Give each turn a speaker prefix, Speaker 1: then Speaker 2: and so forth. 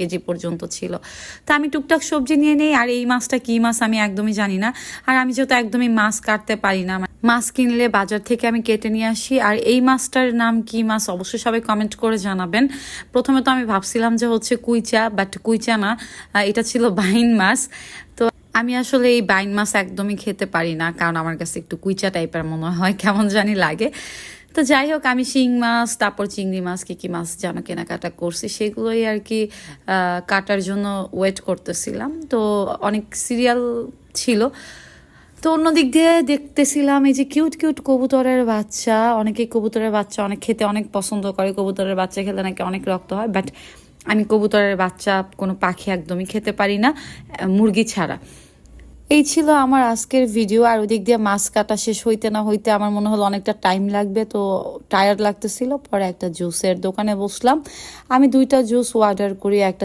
Speaker 1: KG পর্যন্ত ছিল। তো আমি টুকটাক সবজি নিয়ে নেই। আর এই মাছটা কি মাছ আমি একদমই জানি না। আর আমি যেহেতু একদমই মাছ কাটতে পারি না, মাছ কিনলে বাজার থেকে আমি কেটে নিয়ে আসি। আর এই মাছটার নাম কি মাছ অবশ্যই সবাই কমেন্ট করে জানাবেন। প্রথমে তো আমি ভাবছিলাম যে হচ্ছে কুইচা, বাট কুইচা না, এটা ছিল বাইন মাছ। তো আমি আসলে এই বাইন মাছ একদমই খেতে পারি না, কারণ আমার কাছে একটু কুইচা টাইপের মনে হয়, কেমন জানি লাগে। তো যাই হোক, আমি শিং মাছ, তারপর চিংড়ি মাছ, কি মাছ যেন কেনাকাটা করছি, সেগুলোই আর কি কাটার জন্য ওয়েট করতেছিলাম। তো অনেক সিরিয়াল ছিল। তো অন্য দিক দিয়ে দেখতেছিলাম এই যে কিউট কিউট কবুতরের বাচ্চা। অনেকে কবুতরের বাচ্চা অনেক খেতে অনেক পছন্দ করে, কবুতরের বাচ্চা খেলে নাকি অনেক রক্ত হয়, বাট আমি কবুতরের বাচ্চা কোনো পাখি একদমই খেতে পারি না, মুরগি ছাড়া। এই ছিল আমার আজকের ভিডিও। আর ওদিক দিয়ে মাছ কাটা শেষ হইতে না হইতে আমার মনে হলো অনেকটা টাইম লাগবে, তো টায়ার্ড লাগতেছিল। পরে একটা জুসের দোকানে বসলাম। আমি 2টা জুস অর্ডার করি, একটা